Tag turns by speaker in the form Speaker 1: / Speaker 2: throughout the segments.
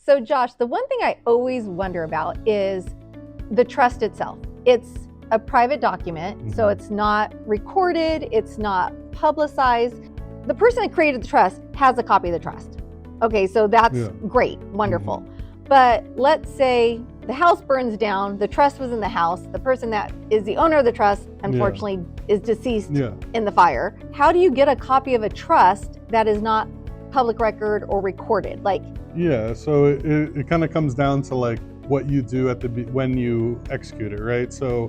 Speaker 1: So Josh, the one thing I always wonder about is the trust itself. It's a private document, so it's not recorded, it's not publicized. The person that created the trust has a copy of the trust. Okay, so that's great, wonderful. But let's say the house burns down, the trust was in the house, the person that is the owner of the trust, unfortunately, is deceased in the fire. How do you get a copy of a trust that is not public record or recorded?
Speaker 2: So it kind of comes down to like what you do at when you execute it, right? So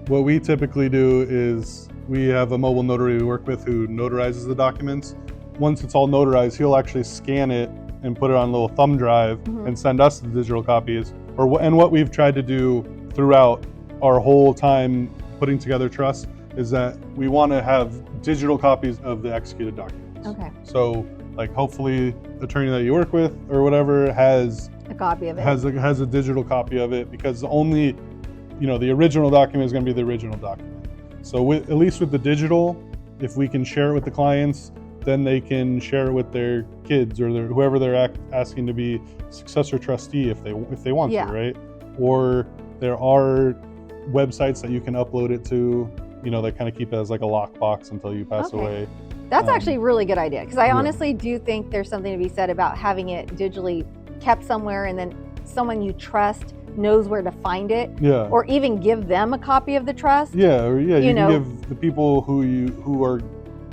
Speaker 2: what we typically do is we have a mobile notary we work with who notarizes the documents. Once it's all notarized, he'll actually scan it and put it on a little thumb drive and send us the digital copies. And what we've tried to do throughout our whole time putting together trusts is that we want to have digital copies of the executed documents.
Speaker 1: Okay.
Speaker 2: So like hopefully the attorney that you work with or whatever has
Speaker 1: a copy of it.
Speaker 2: Has a digital copy of it, because only, the original document is going to be the original document. So at least with the digital, if we can share it with the clients, then they can share it with their kids or whoever they're asking to be successor trustee if they want to, right? Or there are websites that you can upload it to, that kind of keep it as like a lockbox until you pass away.
Speaker 1: That's actually a really good idea, because I honestly do think there's something to be said about having it digitally kept somewhere, and then someone you trust knows where to find it, or even give them a copy of the trust.
Speaker 2: You can give the people who are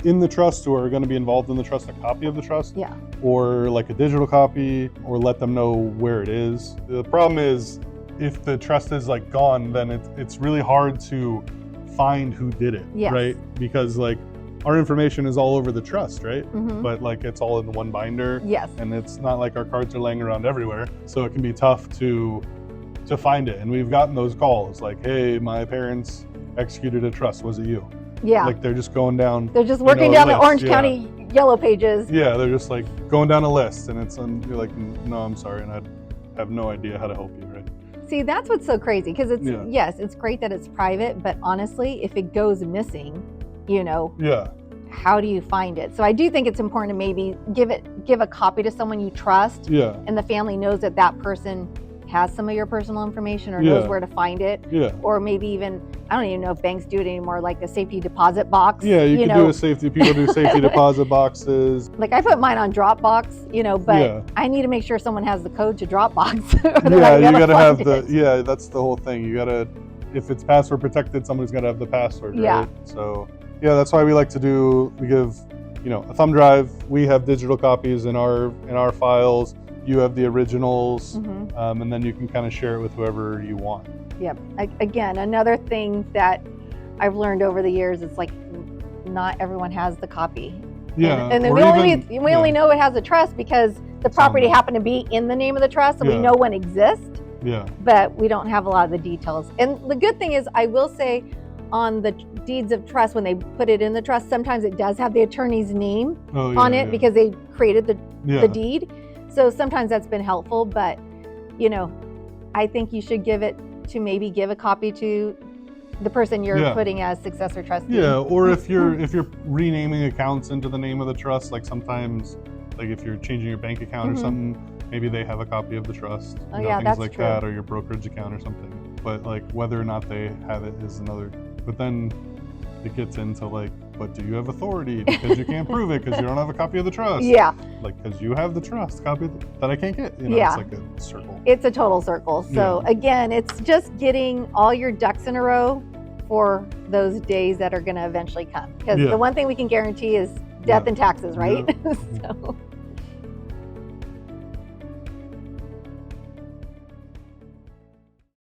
Speaker 2: in the trust, who are going to be involved in the trust, a copy of the trust, or like a digital copy, or let them know where it is. The problem is if the trust is like gone, then it's really hard to find who did it, right? Because like our information is all over the trust, right? But like it's all in one binder, and it's not like our cards are laying around everywhere, so it can be tough to find it. And we've gotten those calls like, hey, my parents executed a trust, was it you? Like they're just going down,
Speaker 1: they're just working down the Orange County Yellow Pages.
Speaker 2: They're just like going down a list, and you're like, no, I'm sorry, and I have no idea how to help you, right?
Speaker 1: See, that's what's so crazy, because it's it's great that it's private, but honestly, if it goes missing, how do you find it? So I do think it's important to maybe give a copy to someone you trust, and the family knows that that person has some of your personal information or knows where to find it, or maybe even, I don't even know if banks do it anymore, like a safety deposit box.
Speaker 2: You can do people do safety deposit boxes.
Speaker 1: Like I put mine on Dropbox, but I need to make sure someone has the code to Dropbox.
Speaker 2: You gotta have that's the whole thing. You gotta, if it's password protected, somebody's gotta have the password, right? So that's why we give a thumb drive. We have digital copies in our files. You have the originals, and then you can kind of share it with whoever you want.
Speaker 1: Again, another thing that I've learned over the years is like not everyone has the copy. And then we only know it has a trust because the property happened to be in the name of the trust, so we know one exists. But we don't have a lot of the details. And the good thing is, I will say, on the deeds of trust, when they put it in the trust, sometimes it does have the attorney's name on it because they created the deed. So sometimes that's been helpful, but I think you should give a copy to the person you're putting as successor trustee.
Speaker 2: Or if you're renaming accounts into the name of the trust, like sometimes, like if you're changing your bank account or something, maybe they have a copy of the trust. Things
Speaker 1: that's
Speaker 2: like
Speaker 1: true.
Speaker 2: that, or your brokerage account or something. But like whether or not they have it is another. But then it gets into like, but do you have authority? Because you can't prove it because you don't have a copy of the trust. Like, because you have the trust copy that I can't get. It's like a circle.
Speaker 1: It's a total circle. So again, it's just getting all your ducks in a row for those days that are going to eventually come. Because the one thing we can guarantee is death and taxes, right? So.